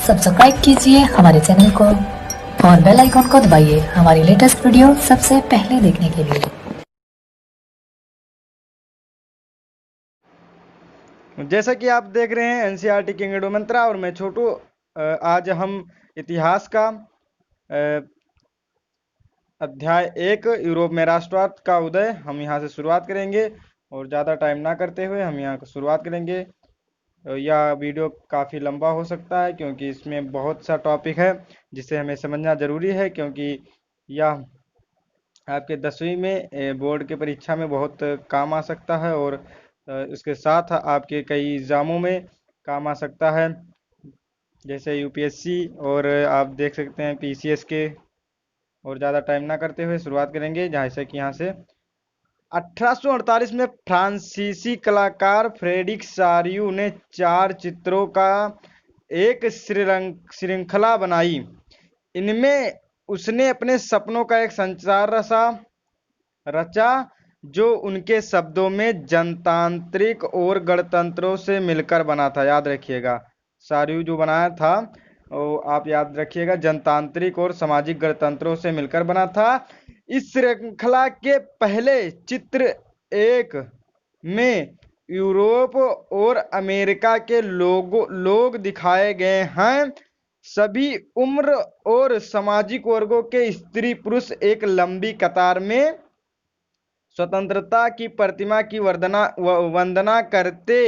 Subscribe कीजिए हमारे channel को और बेल आइकॉन को दबाइए हमारी लेटेस्ट वीडियो सबसे पहले देखने के लिए। जैसा कि आप देख रहे हैं एनसीईआरटी किंगडम मंत्रा और मैं छोटू। आज हम इतिहास का अध्याय 1 यूरोप में राष्ट्रवाद का उदय हम यहाँ से शुरुआत करेंगे और ज़्यादा टाइम ना करते हुए हम यहाँ शुरुआत करेंगे। यह वीडियो काफ़ी लंबा हो सकता है क्योंकि इसमें बहुत सा टॉपिक है जिसे हमें समझना ज़रूरी है, क्योंकि यह आपके 10वीं में बोर्ड के परीक्षा में बहुत काम आ सकता है और इसके साथ आपके कई एग्ज़ामों में काम आ सकता है, जैसे यूपीएससी और आप देख सकते हैं पीसीएस के। और ज़्यादा टाइम ना करते हुए शुरुआत करेंगे जैसे कि यहाँ से 1848 में फ्रांसीसी कलाकार फ्रेडरिक सारियू ने 4 चित्रों का एक श्रृंखला बनाई। इनमें उसने अपने सपनों का एक संचार रचा जो उनके शब्दों में जनतांत्रिक और गणतंत्रों से मिलकर बना था। याद रखिएगा, सारियू जो बनाया था वो आप याद रखिएगा जनतांत्रिक और सामाजिक गणतंत्रों से मिलकर बना था। इस श्रृंखला के पहले चित्र 1 में यूरोप और अमेरिका के लोग दिखाए गए हैं। सभी उम्र और सामाजिक वर्गों के स्त्री पुरुष एक लंबी कतार में स्वतंत्रता की प्रतिमा की वंदना करते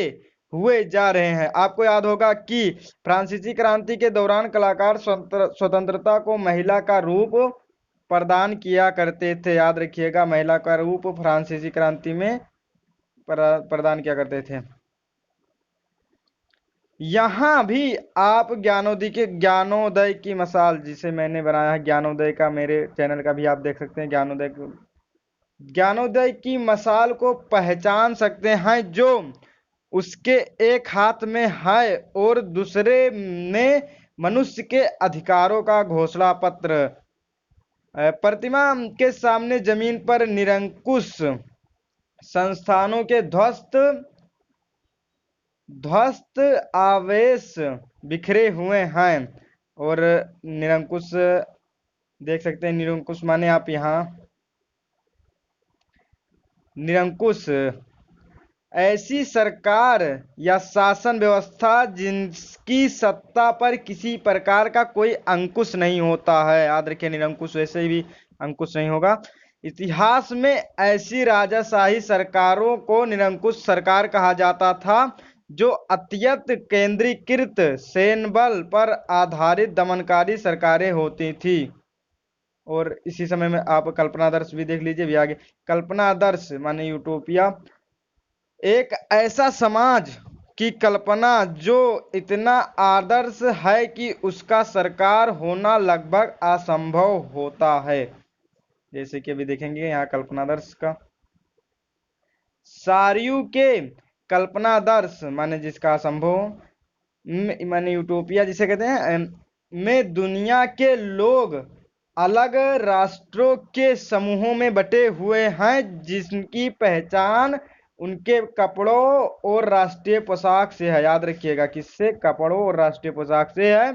हुए जा रहे हैं। आपको याद होगा कि फ्रांसीसी क्रांति के दौरान कलाकार स्वतंत्रता को महिला का रूप प्रदान किया करते थे। याद रखिएगा, महिला का रूप फ्रांसीसी क्रांति में प्रदान किया करते थे। यहाँ भी आप ज्ञानोदय की मिसाल जिसे मैंने बनाया है, ज्ञानोदय का मेरे चैनल का भी आप देख सकते हैं। ज्ञानोदय की मशाल को पहचान सकते हैं जो उसके एक हाथ में है और दूसरे में मनुष्य के अधिकारों का घोषणा पत्र। प्रतिमा के सामने जमीन पर निरंकुश संस्थानों के ध्वस्त आवेश बिखरे हुए हैं। और निरंकुश देख सकते हैं, निरंकुश माने आप यहाँ निरंकुश ऐसी सरकार या शासन व्यवस्था जिसकी सत्ता पर किसी प्रकार का कोई अंकुश नहीं होता है। याद रखिए, निरंकुश वैसे भी अंकुश नहीं होगा। इतिहास में ऐसी राजाशाही सरकारों को निरंकुश सरकार कहा जाता था जो अत्यंत केंद्रीकृत सैन्यबल पर आधारित दमनकारी सरकारें होती थी। और इसी समय में आप कल्पनादर्श भी देख लीजिए भी आगे। कल्पनादर्श माने यूटोपिया, एक ऐसा समाज की कल्पना जो इतना आदर्श है कि उसका सरकार होना लगभग असंभव होता है। जैसे कि अभी देखेंगे यहाँ कल्पनादर्श का। सारियू के कल्पनादर्श माने जिसका असंभव माने यूटोपिया जिसे कहते हैं में दुनिया के लोग अलग राष्ट्रों के समूहों में बटे हुए हैं जिनकी पहचान उनके कपड़ों और राष्ट्रीय पोशाक से है। याद रखिएगा, किससे? कपड़ों और राष्ट्रीय पोशाक से है।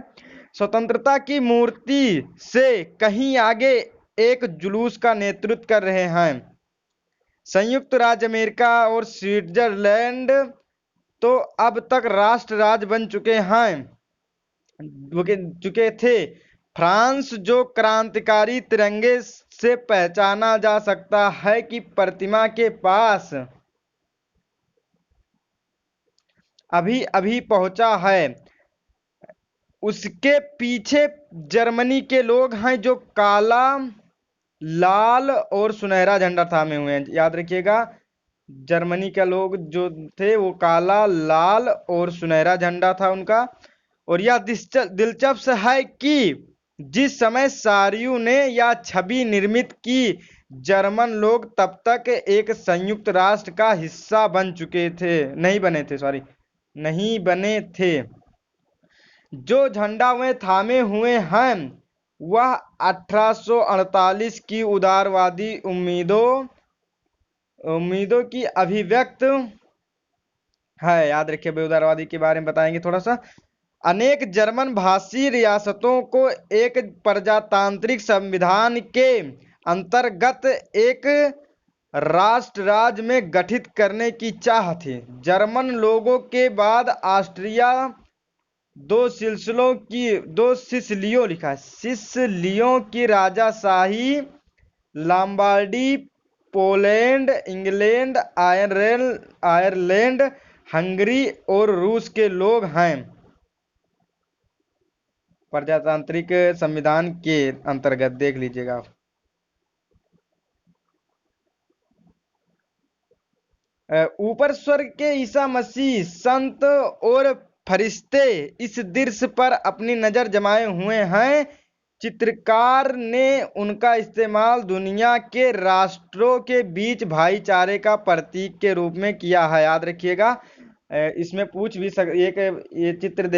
स्वतंत्रता की मूर्ति से कहीं आगे एक जुलूस का नेतृत्व कर रहे हैं। संयुक्त राज्य अमेरिका और स्विट्जरलैंड तो अब तक राष्ट्र राज्य बन चुके थे। फ्रांस जो क्रांतिकारी तिरंगे से पहचाना जा सकता है कि प्रतिमा के पास अभी अभी पहुंचा है, उसके पीछे जर्मनी के लोग हैं जो काला, लाल और सुनहरा झंडा थामे हुए हैं। याद रखिएगा, जर्मनी के लोग जो थे वो काला, लाल और सुनहरा झंडा था उनका। और यह दिलचस्प है कि जिस समय सारियू ने यह छवि निर्मित की, जर्मन लोग तब तक एक संयुक्त राष्ट्र का हिस्सा नहीं बने थे। जो झंडा वे थामे हुए हैं वह 1848 की उदारवादी उम्मीदों की अभिव्यक्त है। याद रखिए, उदारवादी के बारे में बताएंगे थोड़ा सा। अनेक जर्मन भाषी रियासतों को एक प्रजातांत्रिक संविधान के अंतर्गत एक राष्ट्र राज्य में गठित करने की चाह थी। जर्मन लोगों के बाद ऑस्ट्रिया दो सिसिलियों की राजाशाही Lombardy, Poland, England, Ireland, Hungary और रूस के लोग हैं। प्रजातांत्रिक संविधान के अंतर्गत देख लीजिएगा आप। ऊपर स्वर्ग के ईसा मसीह, संत और फरिश्ते इस दृश्य पर अपनी नजर जमाए हुए हैं। चित्रकार ने उनका इस्तेमाल दुनिया के राष्ट्रों के बीच भाईचारे का प्रतीक के रूप में किया है। याद रखिएगा, इसमें पूछ भी एक ये चित्र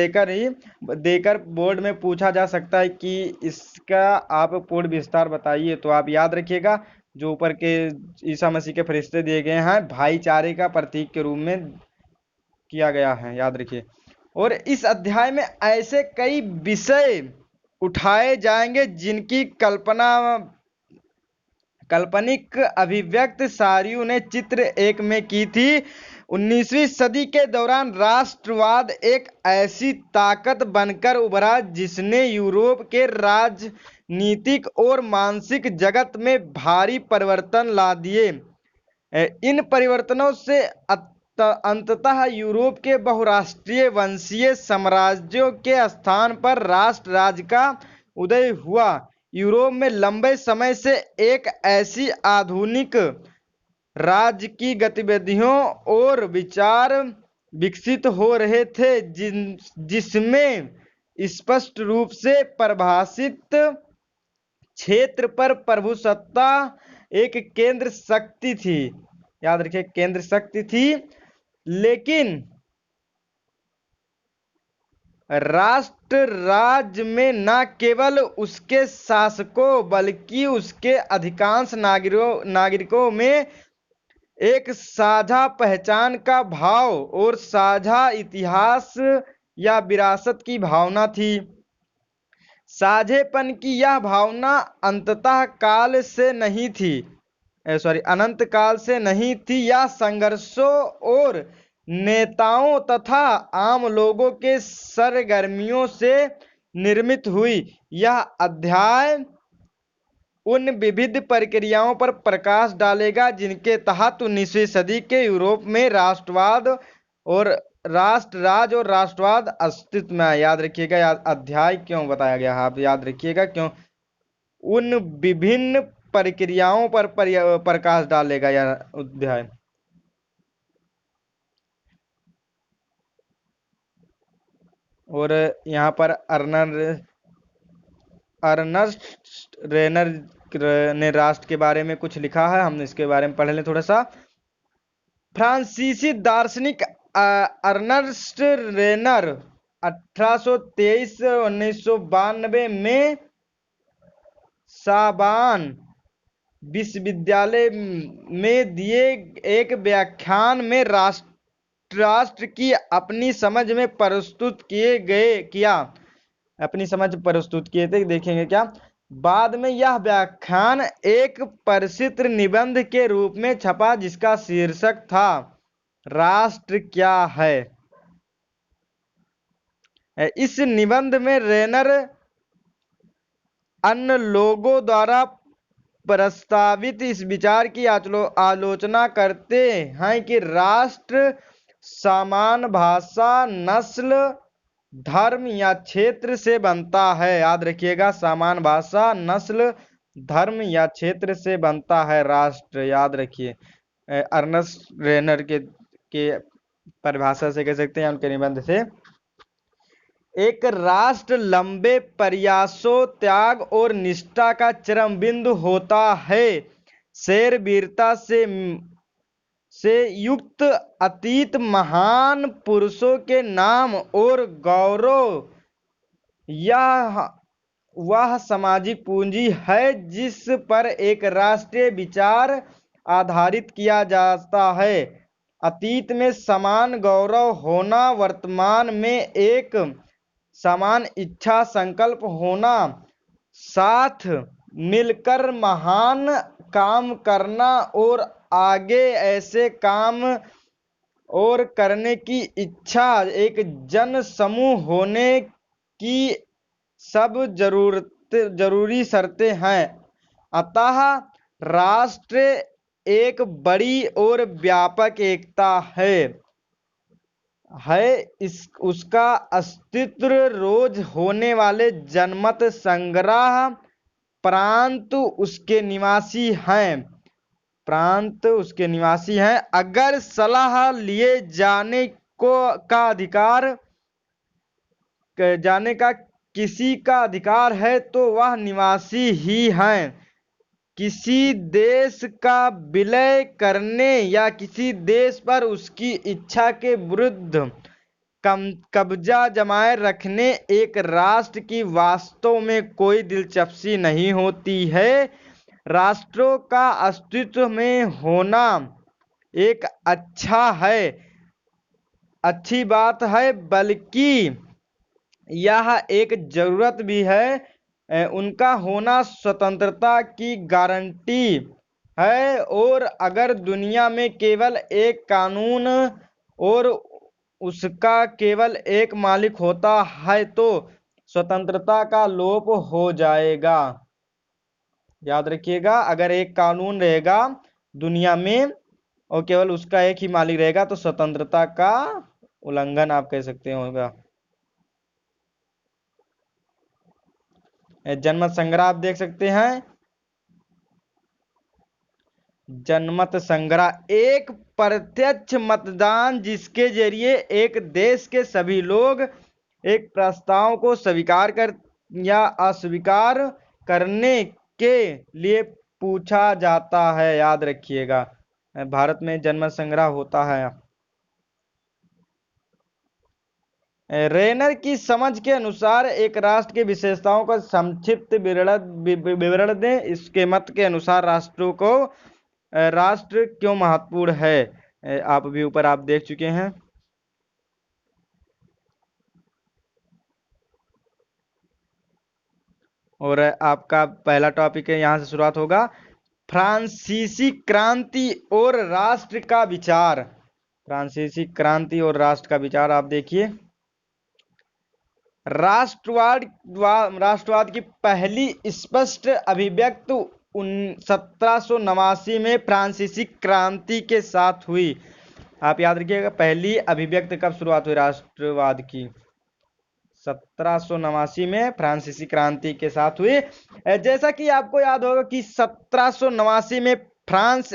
देकर बोर्ड में पूछा जा सकता है कि इसका आप पूर्ण विस्तार बताइए। तो आप याद रखिएगा, जो ऊपर के ईसा मसीह के फरिश्ते दिए गए हैं भाईचारे का प्रतीक के रूप में किया गया है, याद रखिए। और इस अध्याय में ऐसे कई विषय उठाए जाएंगे जिनकी काल्पनिक अभिव्यक्ति सारियों ने चित्र एक में की थी। 19वीं सदी के दौरान राष्ट्रवाद एक ऐसी ताकत बनकर उभरा जिसने यूरोप के राजनीतिक और मानसिक जगत में भारी परिवर्तन ला दिए। इन परिवर्तनों से अंततः यूरोप के बहुराष्ट्रीय वंशीय साम्राज्यों के स्थान पर राष्ट्र राज्य का उदय हुआ। यूरोप में लंबे समय से एक ऐसी आधुनिक राज्य की गतिविधियों और विचार विकसित हो रहे थे जिसमें स्पष्ट रूप से परिभाषित क्षेत्र पर प्रभुसत्ता एक केंद्र शक्ति थी। याद रखिए, केंद्र शक्ति थी। लेकिन राष्ट्र राज्य में न केवल उसके शासकों बल्कि उसके अधिकांश नागरिकों में एक साझा पहचान का भाव और साझा इतिहास या विरासत की भावना थी। साझेपन की यह भावना अनंत काल से नहीं थी या संघर्षों और नेताओं तथा आम लोगों के सरगर्मियों से निर्मित हुई। यह अध्याय उन विविध प्रक्रियाओं पर प्रकाश डालेगा जिनके तहत 19वीं सदी के यूरोप में राष्ट्रवाद और राष्ट्र राज्य और राष्ट्रवाद अस्तित्व में आया। याद रखिएगा, अध्याय क्यों बताया गया है, आप याद रखिएगा क्यों। उन विभिन्न प्रक्रियाओं पर प्रकाश डालेगा यह अध्याय। और यहाँ पर अर्नस्ट रेनर ने राष्ट्र के बारे में कुछ लिखा है, हम इसके बारे में पढ़ लें थोड़ा सा। फ्रांसीसी दार्शनिक अर्नस्ट रेनर 1823-1992 में साबान विश्वविद्यालय में दिए एक व्याख्यान में राष्ट्र की अपनी समझ में प्रस्तुत किए थे। देखेंगे क्या, बाद में यह व्याख्यान एक प्रसिद्ध निबंध के रूप में छपा जिसका शीर्षक था राष्ट्र क्या है। इस निबंध में रेनर अन्य लोगों द्वारा प्रस्तावित इस विचार की आलोचना करते हैं कि राष्ट्र समान भाषा, नस्ल, धर्म या क्षेत्र से बनता है। याद रखिएगा, समान भाषा, नस्ल, धर्म या क्षेत्र से बनता है राष्ट्र। याद रखिए, अर्नस्ट रेनर के परिभाषा से कह सकते हैं, उनके निबंध से। एक राष्ट्र लंबे प्रयासों, त्याग और निष्ठा का चरम बिंदु होता है। शेर वीरता से युक्त अतीत महान पुरुषों के नाम और गौरव यह वह सामाजिक पूंजी है जिस पर एक राष्ट्रीय विचार आधारित किया जाता है। अतीत में समान गौरव होना वर्तमान में एक समान इच्छा संकल्प होना, साथ मिलकर महान काम करना और आगे ऐसे काम और करने की इच्छा, एक जन समूह होने की सब जरूरी शर्तें हैं। अतः राष्ट्र एक बड़ी और व्यापक एकता है इस उसका अस्तित्व रोज होने वाले जनमत संग्रह प्रांत उसके निवासी हैं। अगर सलाह लिए जाने का किसी का अधिकार है तो वह निवासी ही हैं। किसी देश का विलय करने या किसी देश पर उसकी इच्छा के विरुद्ध कब्जा जमाए रखने एक राष्ट्र की वास्तव में कोई दिलचस्पी नहीं होती है। राष्ट्रों का अस्तित्व में होना एक अच्छी बात है, बल्कि यह एक जरूरत भी है। उनका होना स्वतंत्रता की गारंटी है, और अगर दुनिया में केवल एक कानून और उसका केवल एक मालिक होता है तो स्वतंत्रता का लोप हो जाएगा। याद रखिएगा, अगर एक कानून रहेगा दुनिया में और केवल उसका एक ही मालिक रहेगा तो स्वतंत्रता का उल्लंघन आप कह सकते होगा। जनमत संग्रह आप देख सकते हैं। जनमत संग्रह एक प्रत्यक्ष मतदान जिसके जरिए एक देश के सभी लोग एक प्रस्ताव को स्वीकार कर या अस्वीकार करने के लिए पूछा जाता है। याद रखिएगा, भारत में जनमत संग्रह होता है। रेनर की समझ के अनुसार एक राष्ट्र की विशेषताओं का संक्षिप्त विवरण दें। इसके मत के अनुसार राष्ट्र क्यों महत्वपूर्ण है, आप भी ऊपर आप देख चुके हैं। और आपका पहला टॉपिक है, यहां से शुरुआत होगा। फ्रांसीसी क्रांति और राष्ट्र का विचार। फ्रांसीसी क्रांति और राष्ट्र का विचार आप देखिए। राष्ट्रवाद की पहली स्पष्ट अभिव्यक्ति 1789 में फ्रांसीसी क्रांति के साथ हुई। आप याद रखिएगा, पहली अभिव्यक्ति कब शुरुआत हुई राष्ट्रवाद की? 1789 में फ्रांसीसी क्रांति के साथ हुई। जैसा कि आपको याद होगा कि 1789 में फ्रांस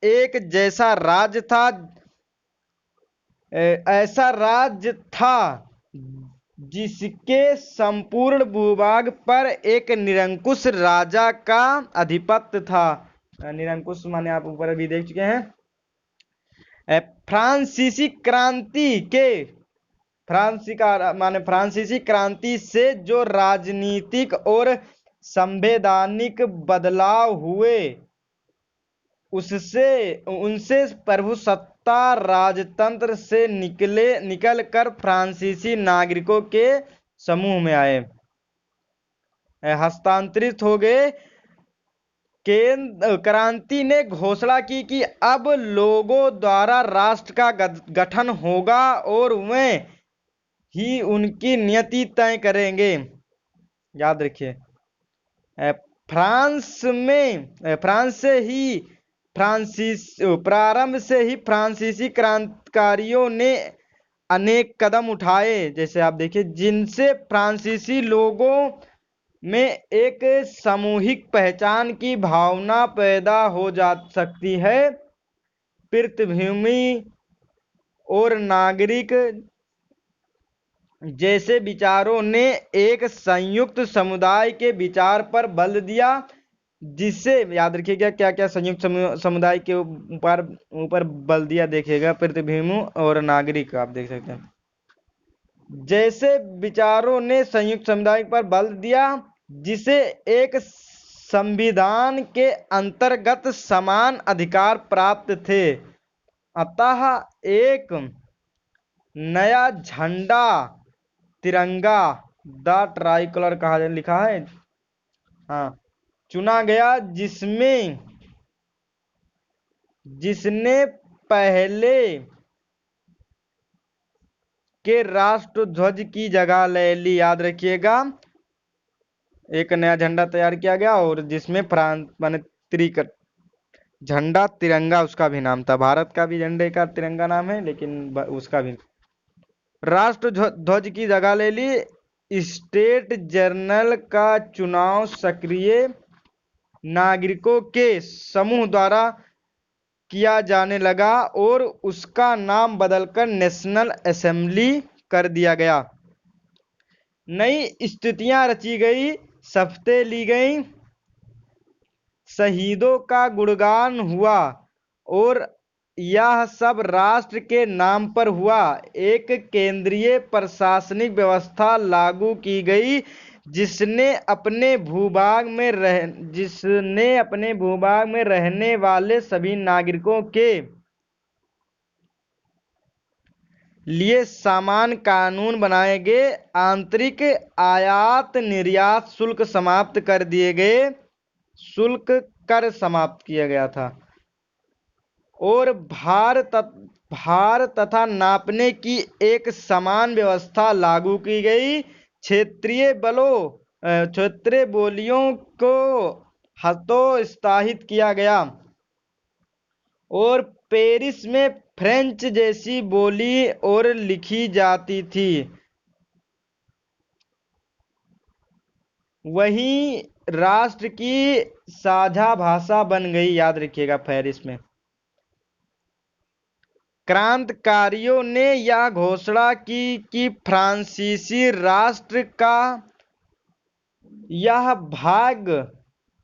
एक ऐसा राज्य था जिसके संपूर्ण भूभाग पर एक निरंकुश राजा का आधिपत्य था। निरंकुश माने आप ऊपर भी देख चुके हैं। फ्रांसीसी क्रांति से जो राजनीतिक और संवैधानिक बदलाव हुए उनसे प्रभुसत्ता राजतंत्र से निकलकर फ्रांसीसी नागरिकों के समूह में आए, हस्तांतरित हो गए। क्रांति ने घोषणा की कि अब लोगों द्वारा राष्ट्र का गठन होगा और वे ही उनकी नियति तय करेंगे। याद रखिए, प्रारंभ से ही फ्रांसीसी क्रांतिकारियों ने अनेक कदम उठाए, जैसे आप देखिए, जिनसे फ्रांसीसी लोगों में एक सामूहिक पहचान की भावना पैदा हो जा सकती है। पृथ्वी और नागरिक जैसे विचारों ने एक संयुक्त समुदाय के विचार पर बल दिया, जिससे याद रखिएगा क्या क्या संयुक्त समुदाय के ऊपर बल दिया, देखिएगा पृथ्वी और नागरिक आप देख सकते हैं। जैसे विचारों ने संयुक्त समुदाय पर बल दिया जिसे एक संविधान के अंतर्गत समान अधिकार प्राप्त थे। अतः एक नया झंडा तिरंगा द ट्राई कलर कहा लिखा है, हाँ, चुना गया, जिसने पहले के राष्ट्रध्वज की जगह ले ली। याद रखिएगा, एक नया झंडा तैयार किया गया और जिसमें फ्रांस माने झंडा तिरंगा उसका भी नाम था। भारत का भी झंडे का तिरंगा नाम है, लेकिन उसका भी राष्ट्र ध्वज की जगह ले ली। स्टेट जनरल का चुनाव सक्रिय नागरिकों के समूह द्वारा किया जाने लगा और उसका नाम बदलकर नेशनल असेंबली कर दिया गया। नई स्तुतियां रची गई, शपथें ली गई, शहीदों का गुणगान हुआ और यह सब राष्ट्र के नाम पर हुआ। एक केंद्रीय प्रशासनिक व्यवस्था लागू की गई जिसने अपने भूभाग में रहने वाले सभी नागरिकों के लिए समान कानून बनाए गए। आंतरिक आयात निर्यात शुल्क समाप्त कर दिए गए, शुल्क कर समाप्त किया गया था और भार तथा नापने की एक समान व्यवस्था लागू की गई। क्षेत्रीय बोलियों को हतोत्साहित किया गया और पेरिस में फ्रेंच जैसी बोली और लिखी जाती थी। वही राष्ट्र की साझा भाषा बन गई। याद रखिएगा, पेरिस में क्रांतिकारियों ने यह घोषणा की कि फ्रांसीसी राष्ट्र का यह भाग्य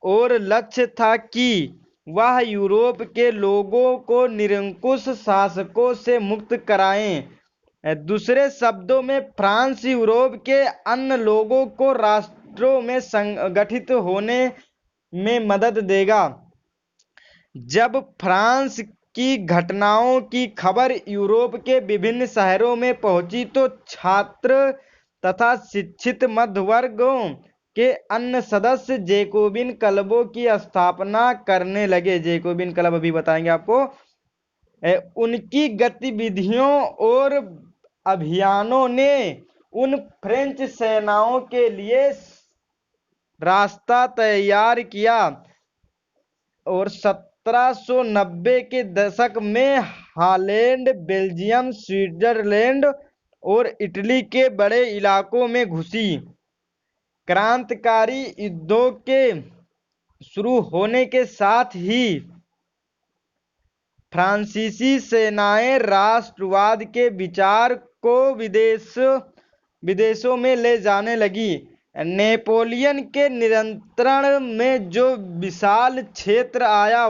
और लक्ष्य था कि वह यूरोप के लोगों को निरंकुश शासकों से मुक्त कराएं। दूसरे शब्दों में, फ्रांस यूरोप के अन्य लोगों को राष्ट्रों में संगठित होने में मदद देगा। जब फ्रांस की घटनाओं की खबर यूरोप के विभिन्न शहरों में पहुंची तो छात्र तथा शिक्षित मध्य वर्गों के अन्य सदस्य जैकोबिन क्लबों की स्थापना करने लगे। जैकोबिन क्लब अभी बताएंगे आपको। उनकी गतिविधियों और अभियानों ने उन फ्रेंच सेनाओं के लिए रास्ता तैयार किया और 1790 के दशक में हॉलैंड, बेल्जियम, स्विट्जरलैंड और इटली के बड़े इलाकों में घुसी। क्रांतिकारी युद्धों के शुरू होने के साथ ही फ्रांसीसी सेनाएं राष्ट्रवाद के विचार को विदेशों में ले जाने लगी। नेपोलियन के नियंत्रण में जो विशाल क्षेत्र आया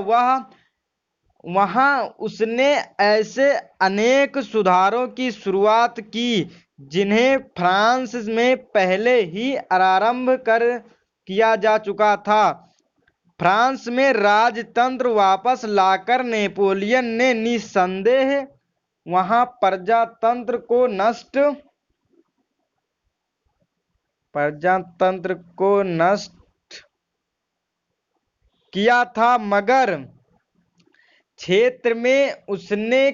वहां उसने ऐसे अनेक सुधारों की शुरुआत की जिन्हें फ्रांस में पहले ही आरंभ किया जा चुका था। फ्रांस में राजतंत्र वापस लाकर नेपोलियन ने निस्संदेह वहां प्रजातंत्र को नष्ट किया था, मगर क्षेत्र में उसने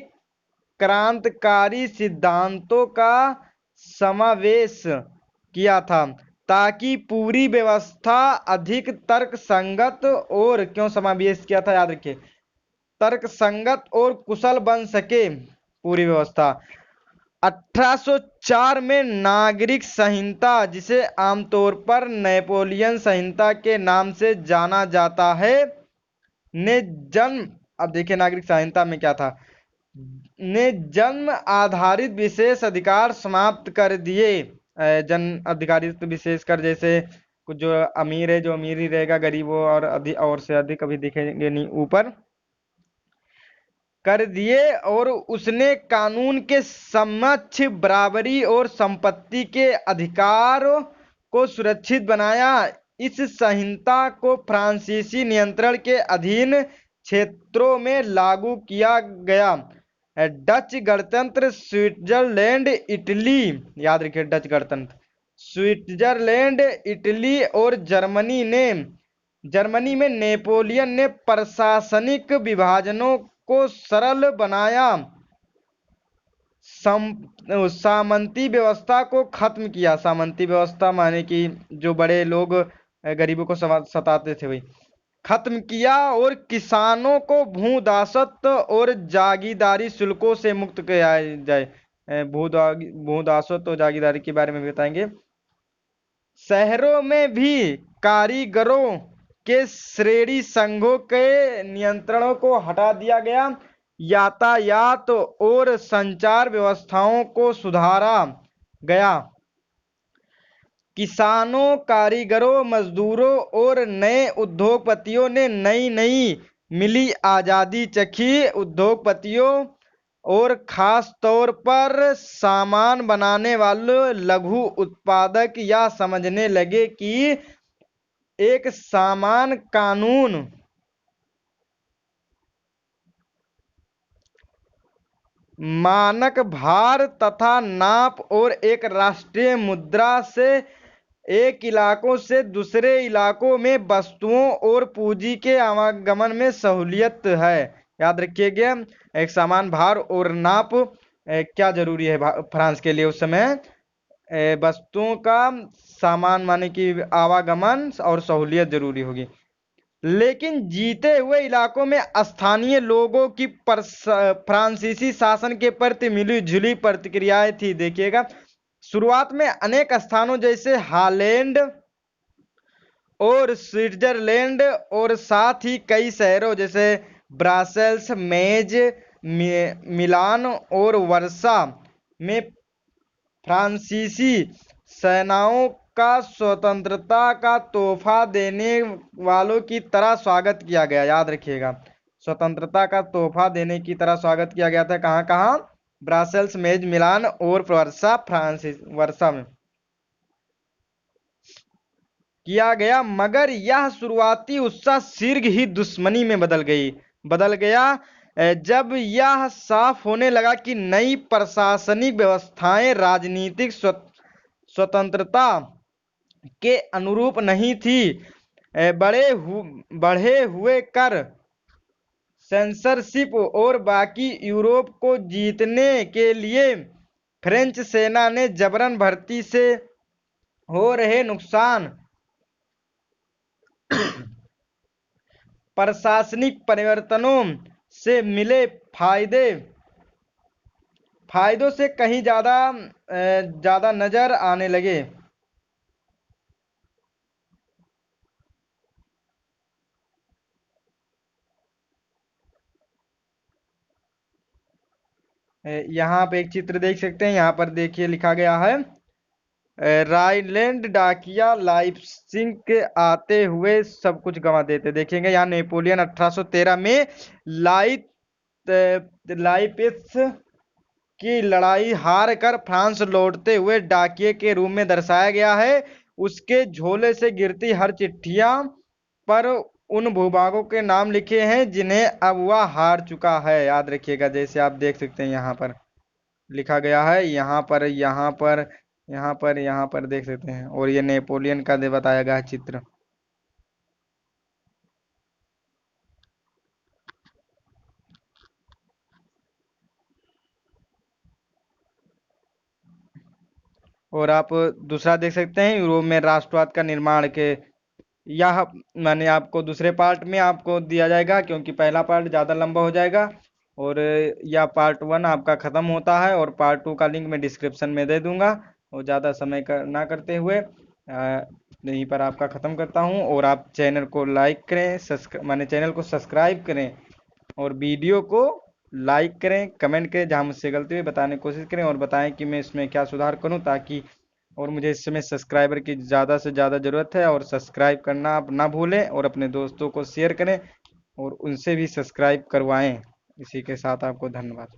क्रांतिकारी सिद्धांतों का समावेश किया था ताकि पूरी व्यवस्था अधिक तर्कसंगत और क्यों समावेश किया था, याद रखिए, तर्कसंगत और कुशल बन सके पूरी व्यवस्था। 1804 में नागरिक संहिता, जिसे आमतौर पर नेपोलियन संहिता के नाम से जाना जाता है, ने जन्म, अब देखिए नागरिक संहिता में क्या था, ने जन्म आधारित विशेष अधिकार समाप्त कर दिए। जन अधिकारित्व विशेष कर, जैसे कुछ जो अमीर है जो अमीर ही रहेगा, गरीबों और से अधिक अभी दिखेंगे नहीं, ऊपर कर दिए। और उसने कानून के समक्ष बराबरी और संपत्ति के अधिकारों को सुरक्षित बनाया। इस संहिता को फ्रांसीसी नियंत्रण के अधीन क्षेत्रों में लागू किया गया। डच गणतंत्र स्विट्जरलैंड इटली, याद रखिए डच गणतंत्र स्विट्जरलैंड इटली और जर्मनी में नेपोलियन ने प्रशासनिक विभाजनों को सरल बनाया, सामंती व्यवस्था को खत्म किया। सामंती व्यवस्था माने कि जो बड़े लोग गरीबों को सताते थे वही खत्म किया, और किसानों को भूदासत और जागीरदारी शुल्कों से मुक्त किया जाए। भूदासत और जागीरदारी के बारे में भी बताएंगे। शहरों में भी कारीगरों के श्रेणी संघों के नियंत्रणों को हटा दिया गया, यातायात और संचार व्यवस्थाओं को सुधारा गया, किसानों, कारीगरों, मजदूरों और नए उद्योगपतियों ने नई नई मिली आजादी चखी। उद्योगपतियों और खास तौर पर सामान बनाने वाले लघु उत्पादक यह समझने लगे कि एक समान कानून मानक भार तथा नाप और एक राष्ट्रीय मुद्रा से एक इलाकों से दूसरे इलाकों में वस्तुओं और पूंजी के आवागमन में सहूलियत है। याद रखिएगा, एक समान भार और नाप क्या जरूरी है फ्रांस के लिए उस समय, वस्तुओं का सामान माने कि आवागमन और सहूलियत जरूरी होगी। लेकिन जीते हुए इलाकों में स्थानीय लोगों की फ्रांसीसी शासन के प्रति मिली-जुली प्रतिक्रियाएं थी। देखिएगा, शुरुआत में अनेक स्थानों जैसे हॉलैंड और स्विट्जरलैंड और साथ ही कई शहरों जैसे ब्रसेल्स, मेज, मिलान और वर्सा में फ्रांसीसी सेनाओं का स्वतंत्रता का तोहफा देने वालों की तरह स्वागत किया गया। याद रखिएगा, स्वतंत्रता का तोहफा देने की तरह स्वागत किया गया था। कहाँ कहाँ? ब्रसेल्स, मेज, मिलान और वर्सा में किया गया। मगर यह शुरुआती उत्साह शीघ्र ही दुश्मनी में बदल गया जब यह साफ होने लगा कि नई प्रशासनिक व्यवस्थाएं राजनीतिक स्वतंत्रता के अनुरूप नहीं थी। बढ़े हुए कर, सेंसरशिप और बाकी यूरोप को जीतने के लिए फ्रेंच सेना ने जबरन भर्ती से हो रहे नुकसान, प्रशासनिक परिवर्तनों से मिले फायदों से कहीं ज्यादा नजर आने लगे। यहाँ पे एक चित्र देख सकते हैं, यहाँ पर देखिए लिखा गया है राइनलैंड डाकिया लाइप्सिग के आते हुए सब कुछ गंवा देते। देखेंगे यहाँ नेपोलियन 1813 में लाइप्सिग की लड़ाई हार कर फ्रांस लौटते हुए डाकिये के रूप में दर्शाया गया है। उसके झोले से गिरती हर चिट्ठियां पर उन भूभागों के नाम लिखे हैं जिन्हें अब वह हार चुका है। याद रखिएगा, जैसे आप देख सकते हैं यहाँ पर लिखा गया है, यहाँ पर देख सकते हैं, और ये नेपोलियन का बताया गया है चित्र। और आप दूसरा देख सकते हैं, यूरोप में राष्ट्रवाद का निर्माण के, यह मैंने आपको दूसरे पार्ट में आपको दिया जाएगा क्योंकि पहला पार्ट ज़्यादा लंबा हो जाएगा। और यह पार्ट 1 आपका ख़त्म होता है और पार्ट 2 का लिंक मैं डिस्क्रिप्शन में दे दूंगा। और ज़्यादा समय ना करते हुए यहीं पर आपका ख़त्म करता हूँ। और आप चैनल को लाइक करें, मैंने चैनल को सब्सक्राइब करें और वीडियो को लाइक करें, कमेंट करें, जहाँ मुझसे गलती हुई बताने की कोशिश करें और बताएं कि मैं इसमें क्या सुधार करूं, ताकि और मुझे इस समय सब्सक्राइबर की ज़्यादा से ज़्यादा ज़रूरत है। और सब्सक्राइब करना आप ना भूलें और अपने दोस्तों को शेयर करें और उनसे भी सब्सक्राइब करवाएं। इसी के साथ आपको धन्यवाद।